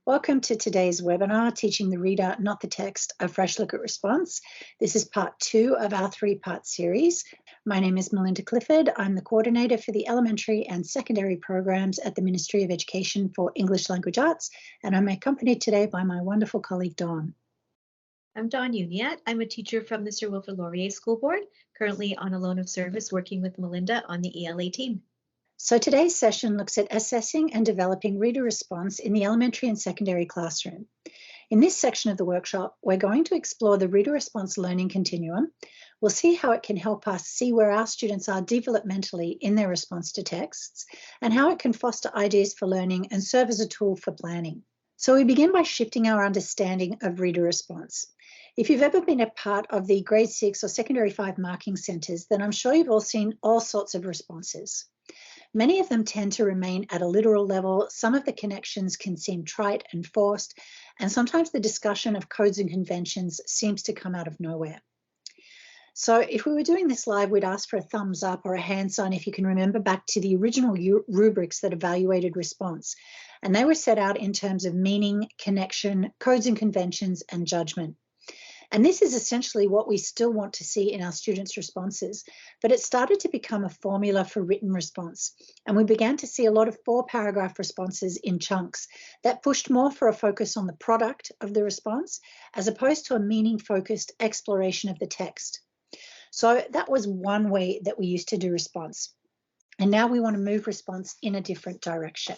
Welcome to today's webinar, Teaching the Reader, Not the Text, a Fresh Look at Response. This is part 2 of our 3-part series. My name is Melinda Clifford. I'm the coordinator for the elementary and secondary programs at the Ministry of Education for English Language Arts, and I'm accompanied today by my wonderful colleague, Dawn. I'm Dawn Uniat. I'm a teacher from the Sir Wilfrid Laurier School Board, currently on a loan of service working with Melinda on the ELA team. So today's session looks at assessing and developing reader response in the elementary and secondary classroom. In this section of the workshop, we're going to explore the Reader Response Learning Continuum. We'll see how it can help us see where our students are developmentally in their response to texts and how it can foster ideas for learning and serve as a tool for planning. So we begin by shifting our understanding of reader response. If you've ever been a part of the grade 6 or secondary 5 marking centres, then I'm sure you've all seen all sorts of responses. Many of them tend to remain at a literal level. Some of the connections can seem trite and forced, and sometimes the discussion of codes and conventions seems to come out of nowhere. So if we were doing this live, we'd ask for a thumbs up or a hand sign if you can remember back to the original rubrics that evaluated response. And they were set out in terms of meaning, connection, codes and conventions, and judgment. And this is essentially what we still want to see in our students' responses, but it started to become a formula for written response. And we began to see a lot of 4-paragraph responses in chunks that pushed more for a focus on the product of the response, as opposed to a meaning-focused exploration of the text. So that was one way that we used to do response. And now we want to move response in a different direction.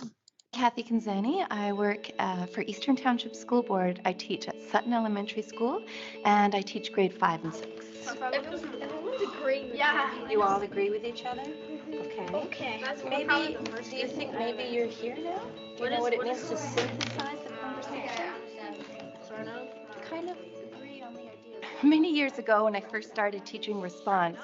Kathy Kanzani. I work for Eastern Township School Board. I teach at Sutton Elementary School, and I teach grade 5 and 6. Everyone's agreeing with me. You all agree with each other? Okay. Okay. Maybe, do you think maybe you're here now? Do you know what it means to synthesize the conversation? Sort of. Kind of agree on the idea. Many years ago, when I first started teaching response,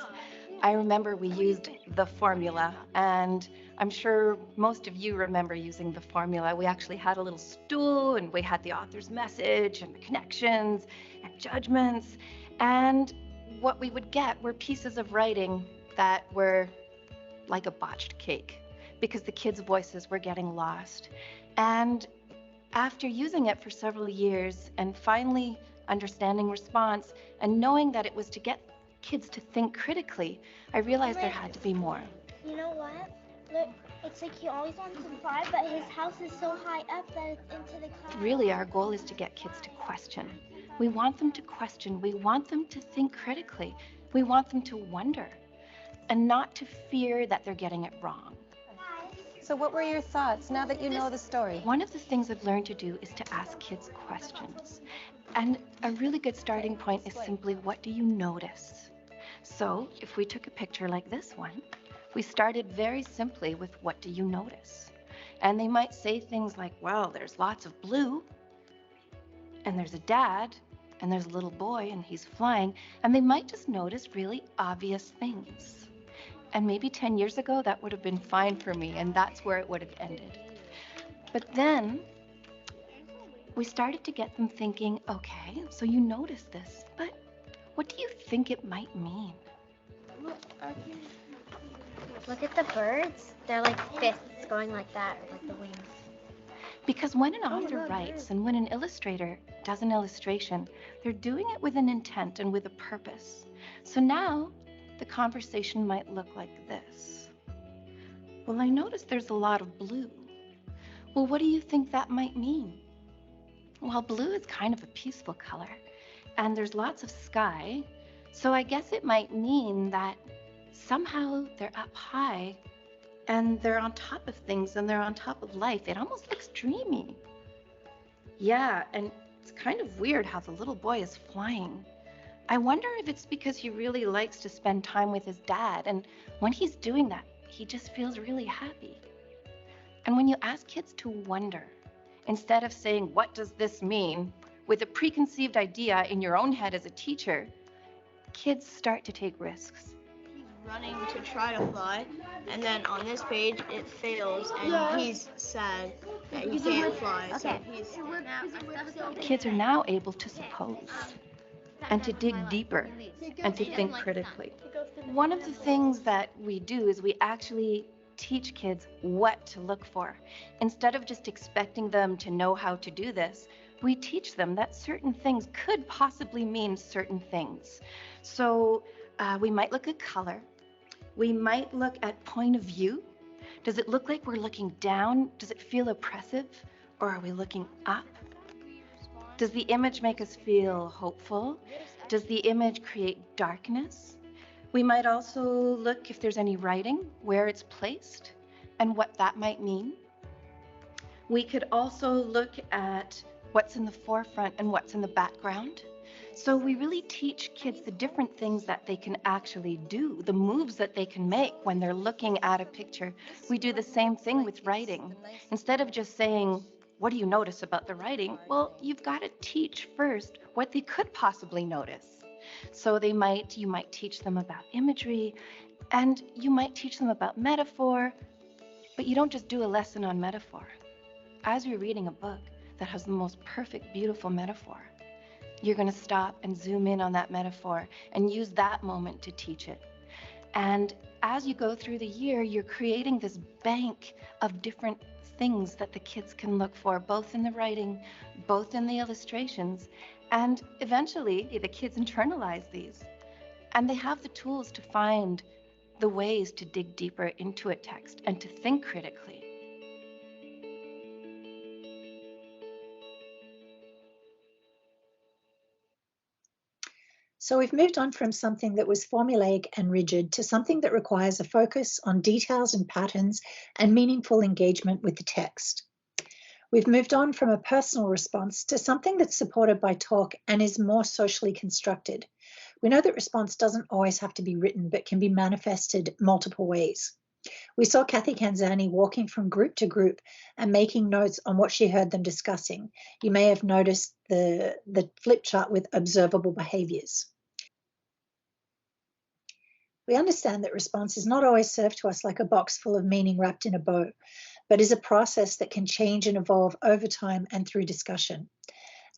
I remember we used the formula, and I'm sure most of you remember using the formula. We actually had a little stool, and we had the author's message and the connections and judgments, and what we would get were pieces of writing that were like a botched cake because the kids' voices were getting lost. And after using it for several years and finally understanding response and knowing that it was to get kids to think critically, I realized there had to be more. You know what? Look, it's like he always wants to fly, but his house is so high up that it's into the clouds. Really, our goal is to get kids to question. We want them to question. We want them to think critically. We want them to wonder and not to fear that they're getting it wrong. So what were your thoughts now that you know the story? One of the things I've learned to do is to ask kids questions. And a really good starting point is simply, what do you notice? So if we took a picture like this one, we started very simply with, what do you notice? And they might say things like, well, there's lots of blue, and there's a dad, and there's a little boy, and he's flying, and they might just notice really obvious things. And maybe 10 years ago, that would have been fine for me, and that's where it would have ended. But then we started to get them thinking, okay, so you notice this, but what do you think it might mean? Look at the birds. They're like fists going like that, like the wings. Because when an author writes and when an illustrator does an illustration, they're doing it with an intent and with a purpose. So now the conversation might look like this. Well, I noticed there's a lot of blue. Well, what do you think that might mean? Well, blue is kind of a peaceful color, and there's lots of sky, so I guess it might mean that somehow they're up high and they're on top of things and they're on top of life. It almost looks dreamy. Yeah, and it's kind of weird how the little boy is flying. I wonder if it's because he really likes to spend time with his dad, and when he's doing that, he just feels really happy. And when you ask kids to wonder, instead of saying, what does this mean, with a preconceived idea in your own head as a teacher, kids start to take risks. He's running to try to fly, and then on this page it fails, and he's sad that he can't fly. Okay. So Kids are now able to suppose and to dig deeper and to think critically. One of the things that we do is we actually teach kids what to look for. Instead of just expecting them to know how to do this, we teach them that certain things could possibly mean certain things. So we might look at color. We might look at point of view. Does it look like we're looking down? Does it feel oppressive? Or are we looking up? Does the image make us feel hopeful? Does the image create darkness? We might also look if there's any writing, where it's placed, and what that might mean. We could also look at what's in the forefront and what's in the background. So we really teach kids the different things that they can actually do, the moves that they can make when they're looking at a picture. We do the same thing with writing. Instead of just saying, what do you notice about the writing? Well, you've got to teach first what they could possibly notice. So you might teach them about imagery, and you might teach them about metaphor, but you don't just do a lesson on metaphor. As you're reading a book that has the most perfect, beautiful metaphor, you're going to stop and zoom in on that metaphor and use that moment to teach it. And as you go through the year, you're creating this bank of different things that the kids can look for, both in the writing, both in the illustrations. And eventually, the kids internalize these. And they have the tools to find the ways to dig deeper into a text and to think critically. So we've moved on from something that was formulaic and rigid to something that requires a focus on details and patterns and meaningful engagement with the text. We've moved on from a personal response to something that's supported by talk and is more socially constructed. We know that response doesn't always have to be written, but can be manifested multiple ways. We saw Kathy Kanzani walking from group to group and making notes on what she heard them discussing. You may have noticed the flip chart with observable behaviors. We understand that response is not always served to us like a box full of meaning wrapped in a bow, but is a process that can change and evolve over time and through discussion.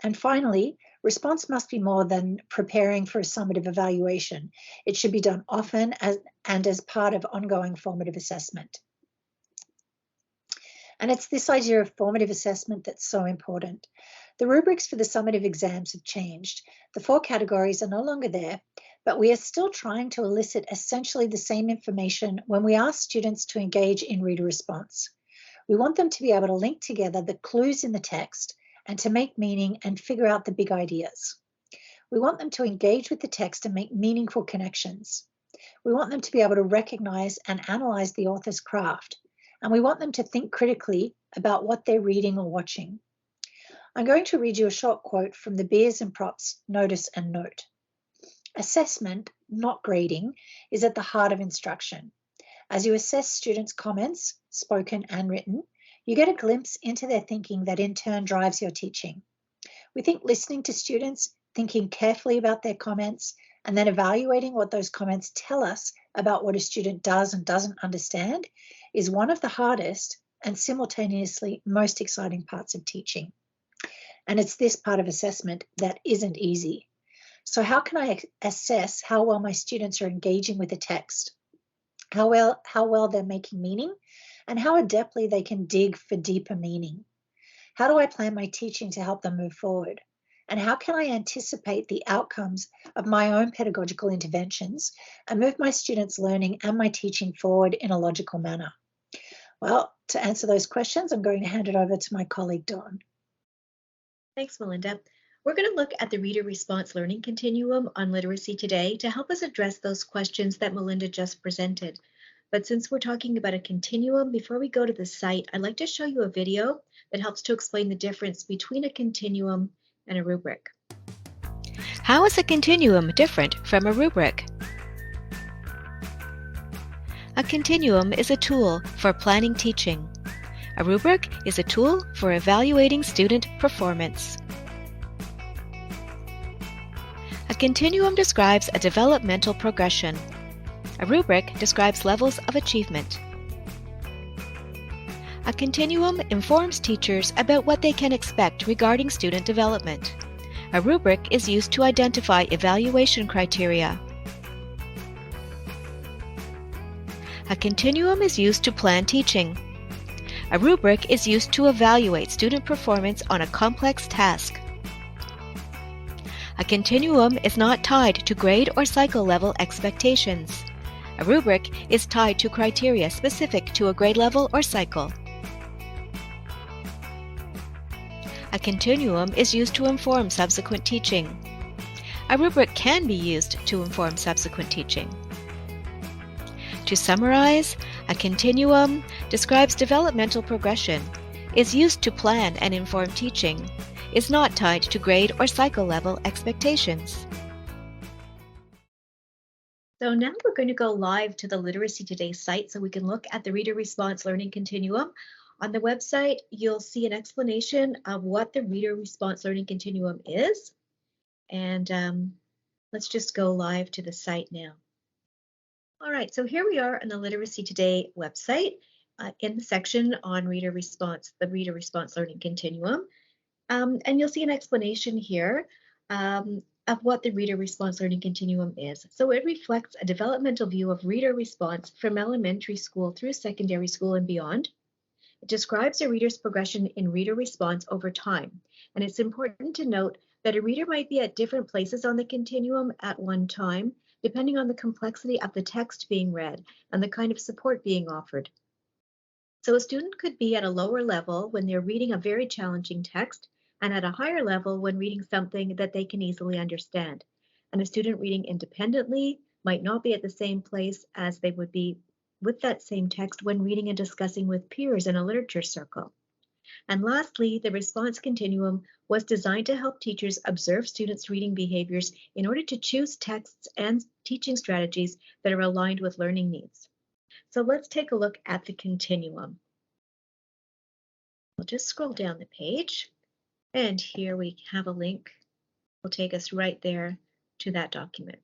And finally, response must be more than preparing for a summative evaluation. It should be done often and as part of ongoing formative assessment. And it's this idea of formative assessment that's so important. The rubrics for the summative exams have changed. The 4 categories are no longer there, but we are still trying to elicit essentially the same information when we ask students to engage in reader response. We want them to be able to link together the clues in the text and to make meaning and figure out the big ideas. We want them to engage with the text and make meaningful connections. We want them to be able to recognize and analyze the author's craft. And we want them to think critically about what they're reading or watching. I'm going to read you a short quote from the Beers and Props Notice and Note. Assessment, not grading, is at the heart of instruction. As you assess students' comments, spoken and written, you get a glimpse into their thinking that in turn drives your teaching. We think listening to students, thinking carefully about their comments, and then evaluating what those comments tell us about what a student does and doesn't understand is one of the hardest and simultaneously most exciting parts of teaching. And it's this part of assessment that isn't easy. So how can I assess how well my students are engaging with the text, how well they're making meaning, and how adeptly they can dig for deeper meaning? How do I plan my teaching to help them move forward? And how can I anticipate the outcomes of my own pedagogical interventions and move my students' learning and my teaching forward in a logical manner? Well, to answer those questions, I'm going to hand it over to my colleague, Dawn. Thanks, Melinda. We're going to look at the Reader Response Learning Continuum on Literacy today to help us address those questions that Melinda just presented. But since we're talking about a continuum, before we go to the site, I'd like to show you a video that helps to explain the difference between a continuum and a rubric. How is a continuum different from a rubric? A continuum is a tool for planning teaching. A rubric is a tool for evaluating student performance. A continuum describes a developmental progression. A rubric describes levels of achievement. A continuum informs teachers about what they can expect regarding student development. A rubric is used to identify evaluation criteria. A continuum is used to plan teaching. A rubric is used to evaluate student performance on a complex task. A continuum is not tied to grade or cycle level expectations. A rubric is tied to criteria specific to a grade level or cycle. A continuum is used to inform subsequent teaching. A rubric can be used to inform subsequent teaching. To summarize, a continuum describes developmental progression, is used to plan and inform teaching, is not tied to grade or cycle level expectations. So now we're going to go live to the Literacy Today site so we can look at the Reader Response Learning Continuum. On the website, you'll see an explanation of what the Reader Response Learning Continuum is. And let's just go live to the site now. All right, so here we are on the Literacy Today website in the section on Reader Response, the Reader Response Learning Continuum. And you'll see an explanation here of what the Reader Response Learning Continuum is. So it reflects a developmental view of reader response from elementary school through secondary school and beyond. It describes a reader's progression in reader response over time. And it's important to note that a reader might be at different places on the continuum at one time, depending on the complexity of the text being read and the kind of support being offered. So a student could be at a lower level when they're reading a very challenging text, and at a higher level when reading something that they can easily understand. And a student reading independently might not be at the same place as they would be with that same text when reading and discussing with peers in a literature circle. And lastly, the response continuum was designed to help teachers observe students' reading behaviors in order to choose texts and teaching strategies that are aligned with learning needs. So let's take a look at the continuum. We'll just scroll down the page, and here we have a link. Will take us right there to that document.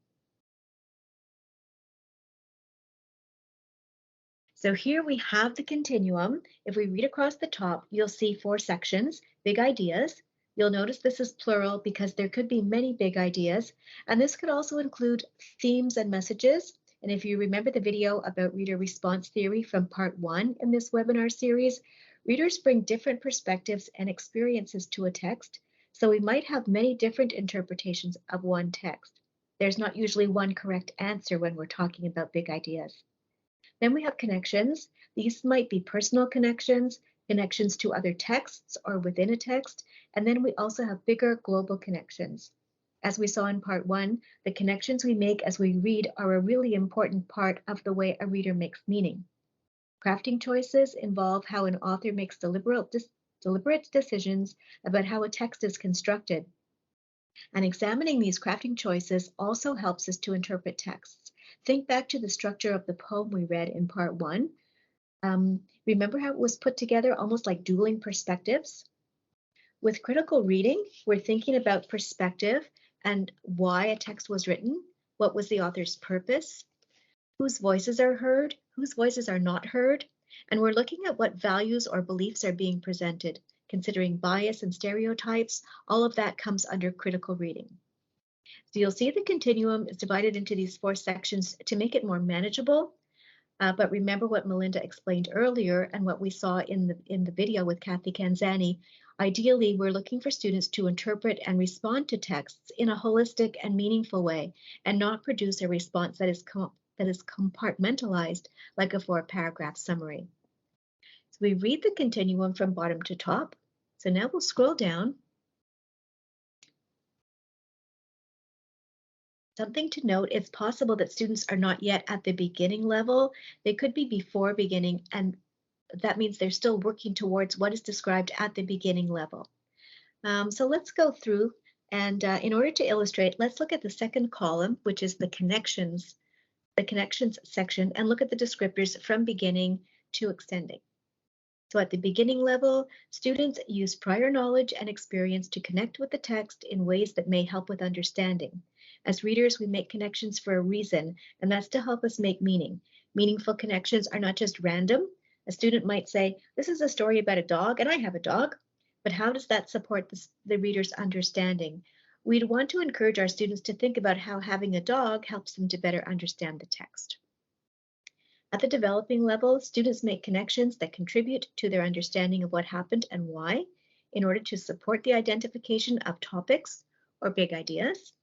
So here we have the continuum. If we read across the top, you'll see 4 sections, big ideas. You'll notice this is plural because there could be many big ideas, and this could also include themes and messages. And if you remember the video about reader response theory from part 1 in this webinar series, readers bring different perspectives and experiences to a text, so we might have many different interpretations of one text. There's not usually one correct answer when we're talking about big ideas. Then we have connections. These might be personal connections, connections to other texts or within a text, and then we also have bigger global connections. As we saw in part 1, the connections we make as we read are a really important part of the way a reader makes meaning. Crafting choices involve how an author makes deliberate decisions about how a text is constructed. And examining these crafting choices also helps us to interpret texts. Think back to the structure of the poem we read in part 1. Remember how it was put together almost like dueling perspectives? With critical reading, we're thinking about perspective and why a text was written, what was the author's purpose, whose voices are heard, whose voices are not heard, and we're looking at what values or beliefs are being presented, considering bias and stereotypes. All of that comes under critical reading. So you'll see the continuum is divided into these 4 sections to make it more manageable. But remember what Melinda explained earlier and what we saw in the video with Kathy Kanzani. Ideally, we're looking for students to interpret and respond to texts in a holistic and meaningful way and not produce a response that is compartmentalized like a 4-paragraph summary. So we read the continuum from bottom to top. So now we'll scroll down. Something to note, it's possible that students are not yet at the beginning level. They could be before beginning, and that means they're still working towards what is described at the beginning level. So let's go through, and in order to illustrate, let's look at the second column, which is the connections section, and look at the descriptors from beginning to extending. So at the beginning level, students use prior knowledge and experience to connect with the text in ways that may help with understanding. As readers, we make connections for a reason, and that's to help us make meaning. Meaningful connections are not just random. A student might say, this is a story about a dog, and I have a dog. But how does that support the reader's understanding? We'd want to encourage our students to think about how having a dog helps them to better understand the text. At the developing level, students make connections that contribute to their understanding of what happened and why in order to support the identification of topics or big ideas.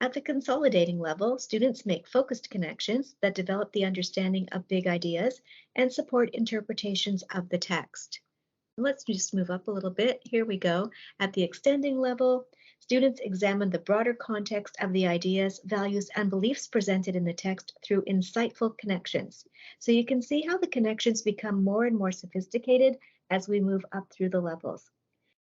At the consolidating level, students make focused connections that develop the understanding of big ideas and support interpretations of the text. Let's just move up a little bit. Here we go. At the extending level, students examine the broader context of the ideas, values, and beliefs presented in the text through insightful connections. So you can see how the connections become more and more sophisticated as we move up through the levels.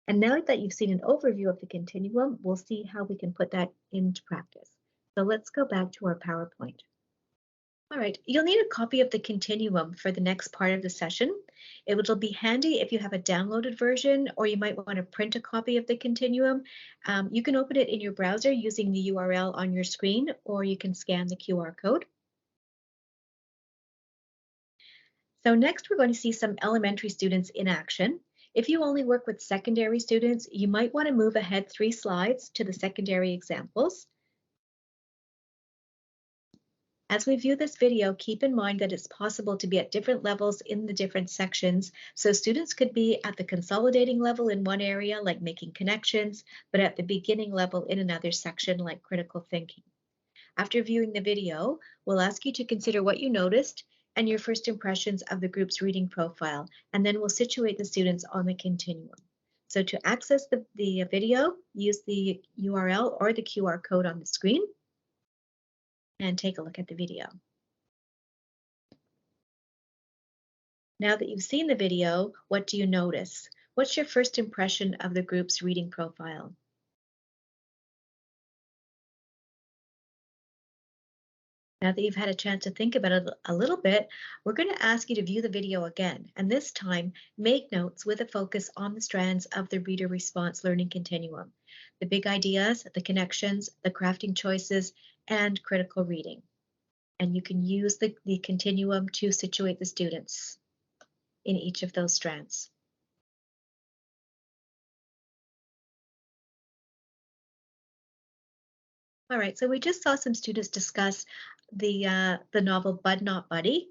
And now that you've seen an overview of the continuum, we'll see how we can put that into practice. So let's go back to our PowerPoint. All right, you'll need a copy of the continuum for the next part of the session. It will be handy if you have a downloaded version, or you might want to print a copy of the continuum. You can open it in your browser using the URL on your screen, or you can scan the QR code. So next, we're going to see some elementary students in action. If you only work with secondary students, you might want to move ahead 3 slides to the secondary examples. As we view this video, keep in mind that it's possible to be at different levels in the different sections. So students could be at the consolidating level in one area, like making connections, but at the beginning level in another section, like critical thinking. After viewing the video, we'll ask you to consider what you noticed and your first impressions of the group's reading profile, and then we'll situate the students on the continuum. So to access the video, use the URL or the QR code on the screen and take a look at the video. Now that you've seen the video, what do you notice? What's your first impression of the group's reading profile? Now that you've had a chance to think about it a little bit, we're going to ask you to view the video again, and this time make notes with a focus on the strands of the reader response learning continuum, the big ideas, the connections, the crafting choices, and critical reading. And you can use the continuum to situate the students in each of those strands. All right, so we just saw some students discuss the novel Bud Not Buddy.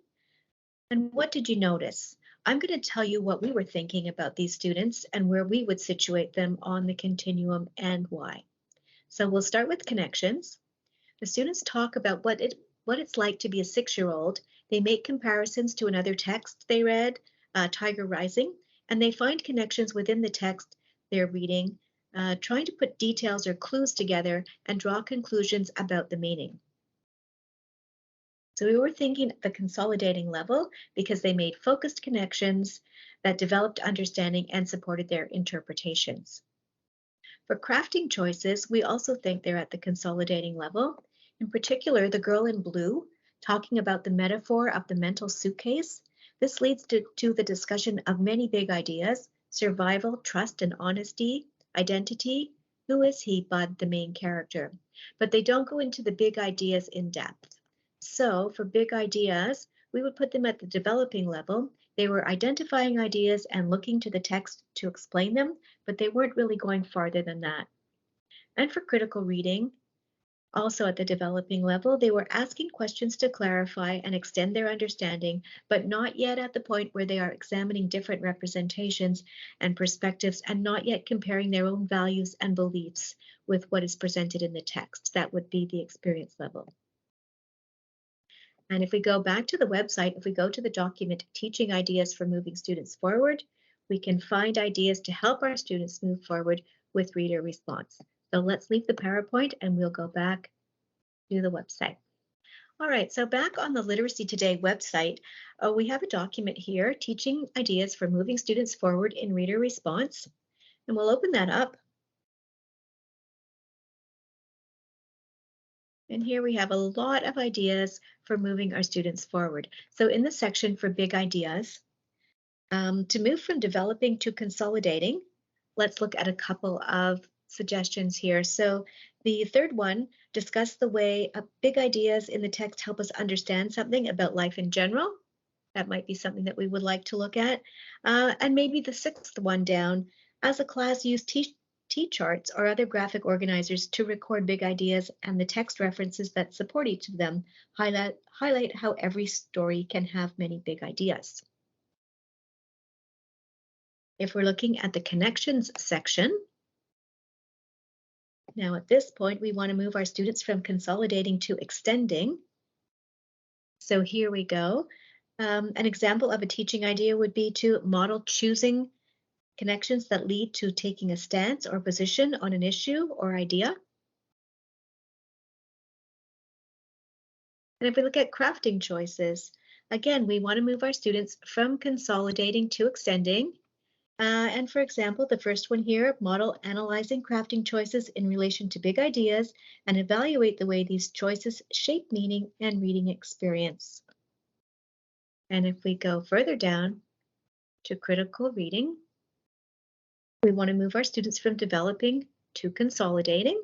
And what did you notice? I'm going to tell you what we were thinking about these students and where we would situate them on the continuum and why. So we'll start with connections. The students talk about what it's like to be a 6-year-old. They make comparisons to another text they read, Tiger Rising, and they find connections within the text they're reading, trying to put details or clues together and draw conclusions about the meaning. So we were thinking at the consolidating level because they made focused connections that developed understanding and supported their interpretations. For crafting choices, we also think they're at the consolidating level. In particular, the girl in blue, talking about the metaphor of the mental suitcase. This leads to the discussion of many big ideas: survival, trust and honesty, identity. Who is he, Bud, the main character? But they don't go into the big ideas in depth. So for big ideas, we would put them at the developing level. They were identifying ideas and looking to the text to explain them, but they weren't really going farther than that. And for critical reading, also at the developing level, they were asking questions to clarify and extend their understanding, but not yet at the point where they are examining different representations and perspectives and not yet comparing their own values and beliefs with what is presented in the text. That would be the experience level. And if we go back to the website, if we go to the document, Teaching Ideas for Moving Students Forward, we can find ideas to help our students move forward with reader response. So let's leave the PowerPoint and we'll go back to the website. All right, so back on the Literacy Today website, we have a document here, Teaching Ideas for Moving Students Forward in Reader Response. And we'll open that up. And here we have a lot of ideas for moving our students forward. So in the section for big ideas, to move from developing to consolidating, let's look at a couple of suggestions here. So the third one, discuss the way big ideas in the text help us understand something about life in general. That might be something that we would like to look at. And maybe the 6th one down, as a class, use T-charts or other graphic organizers to record big ideas, and the text references that support each of them highlight how every story can have many big ideas. If we're looking at the connections section, now at this point, we want to move our students from consolidating to extending. So here we go. An example of a teaching idea would be to model choosing connections that lead to taking a stance or position on an issue or idea. And if we look at crafting choices, again, we want to move our students from consolidating to extending. And for example, the first one here, model analyzing crafting choices in relation to big ideas and evaluate the way these choices shape meaning and reading experience. And if we go further down to critical reading, we want to move our students from developing to consolidating.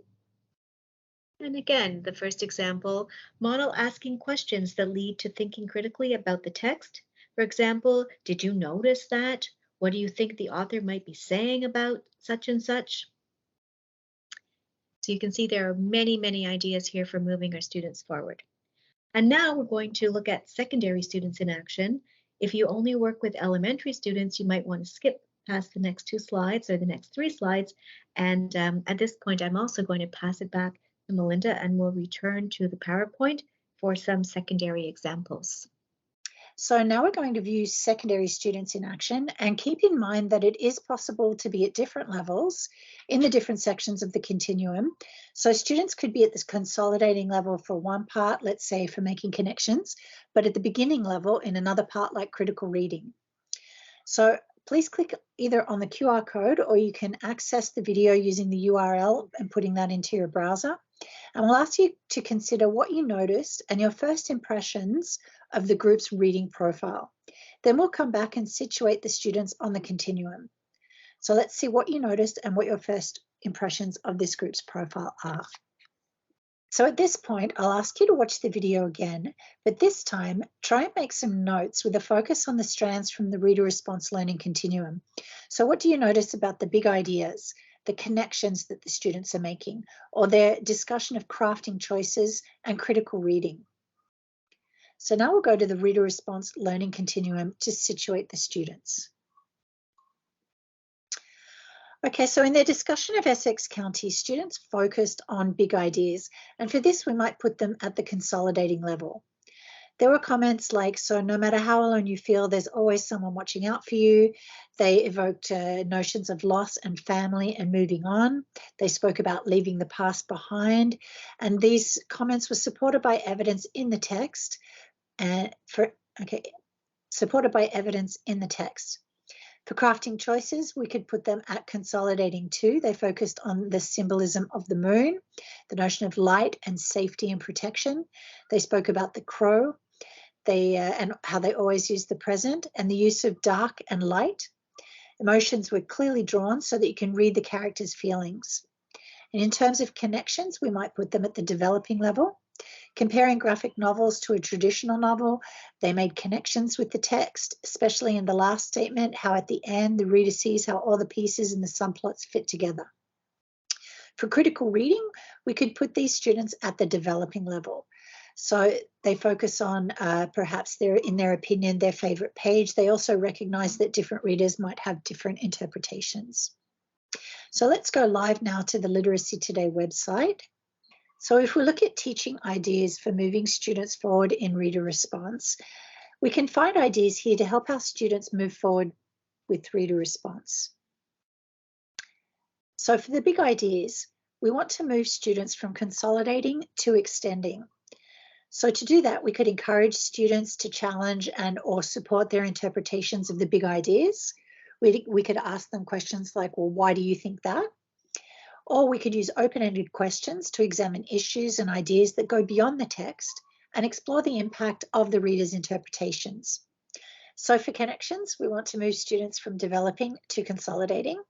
And again, the first example, model asking questions that lead to thinking critically about the text. For example, did you notice that? What do you think the author might be saying about such and such? So you can see there are many, many ideas here for moving our students forward. And now we're going to look at secondary students in action. If you only work with elementary students, you might want to skip past the next 2 slides or the next 3 slides. And at this point, I'm also going to pass it back to Melinda, and we'll return to the PowerPoint for some secondary examples. So now we're going to view secondary students in action, and keep in mind that it is possible to be at different levels in the different sections of the continuum. So students could be at this consolidating level for one part, let's say for making connections, but at the beginning level in another part like critical reading. So please click either on the QR code, or you can access the video using the URL and putting that into your browser. And we'll ask you to consider what you noticed and your first impressions of the group's reading profile. Then we'll come back and situate the students on the continuum. So let's see what you noticed and what your first impressions of this group's profile are. So at this point, I'll ask you to watch the video again, but this time try and make some notes with a focus on the strands from the Reader Response Learning Continuum. So what do you notice about the big ideas, the connections that the students are making, or their discussion of crafting choices and critical reading? So now we'll go to the Reader Response Learning Continuum to situate the students. Okay, so in their discussion of Essex County, students focused on big ideas, and for this we might put them at the consolidating level. There were comments like, so no matter how alone you feel, there's always someone watching out for you. They evoked notions of loss and family and moving on. They spoke about leaving the past behind, and these comments were supported by evidence in the text. Supported by evidence in the text. For crafting choices, we could put them at consolidating too. They focused on the symbolism of the moon, the notion of light and safety and protection. They spoke about the crow, and how they always use the present, and the use of dark and light. Emotions were clearly drawn so that you can read the characters' feelings. And in terms of connections, we might put them at the developing level. Comparing graphic novels to a traditional novel, they made connections with the text, especially in the last statement, how at the end the reader sees how all the pieces and the subplots fit together. For critical reading, we could put these students at the developing level. So they focus on perhaps in their opinion, their favorite page. They also recognize that different readers might have different interpretations. So let's go live now to the Literacy Today website. So if we look at teaching ideas for moving students forward in reader response, we can find ideas here to help our students move forward with reader response. So for the big ideas, we want to move students from consolidating to extending. So to do that, we could encourage students to challenge or support their interpretations of the big ideas. We could ask them questions like, well, why do you think that? Or we could use open-ended questions to examine issues and ideas that go beyond the text and explore the impact of the reader's interpretations. So for connections, we want to move students from developing to consolidating.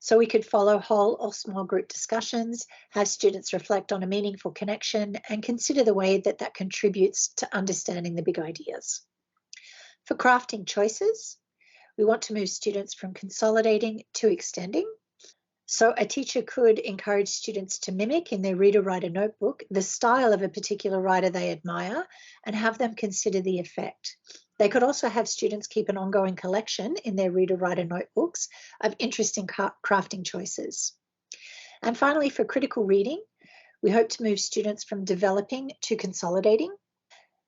So we could follow whole or small group discussions, have students reflect on a meaningful connection, and consider the way that that contributes to understanding the big ideas. For crafting choices, we want to move students from consolidating to extending. So a teacher could encourage students to mimic in their reader-writer notebook the style of a particular writer they admire and have them consider the effect. They could also have students keep an ongoing collection in their reader-writer notebooks of interesting crafting choices. And finally, for critical reading, we hope to move students from developing to consolidating.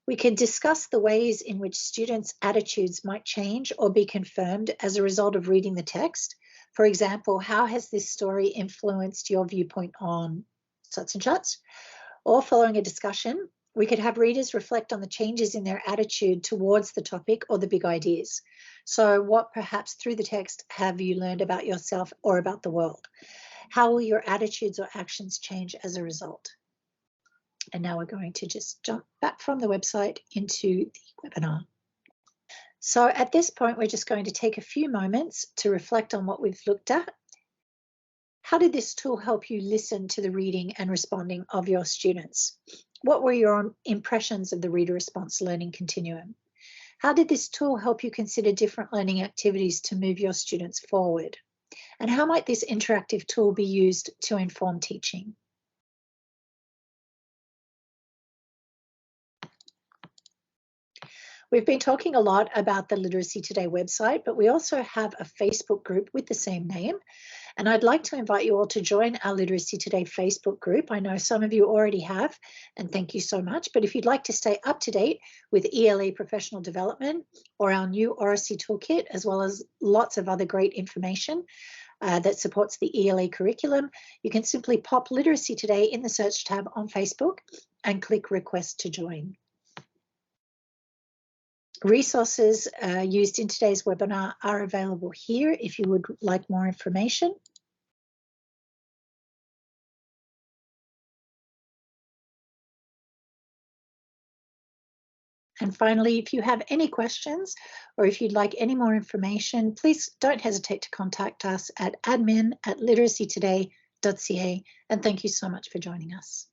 We can discuss the ways in which students' attitudes might change or be confirmed as a result of reading the text. For example, how has this story influenced your viewpoint on such and such? Or following a discussion, we could have readers reflect on the changes in their attitude towards the topic or the big ideas. So what perhaps through the text have you learned about yourself or about the world? How will your attitudes or actions change as a result? And now we're going to just jump back from the website into the webinar. So at this point, we're just going to take a few moments to reflect on what we've looked at. How did this tool help you listen to the reading and responding of your students? What were your impressions of the Reader Response Learning Continuum? How did this tool help you consider different learning activities to move your students forward? And how might this interactive tool be used to inform teaching? We've been talking a lot about the Literacy Today website, but we also have a Facebook group with the same name. And I'd like to invite you all to join our Literacy Today Facebook group. I know some of you already have, and thank you so much. But if you'd like to stay up to date with ELA professional development or our new Oracy toolkit, as well as lots of other great information that supports the ELA curriculum, you can simply pop Literacy Today in the search tab on Facebook and click Request to Join. Resources used in today's webinar are available here if you would like more information. And finally, if you have any questions or if you'd like any more information, please don't hesitate to contact us at admin@literacytoday.ca. And thank you so much for joining us.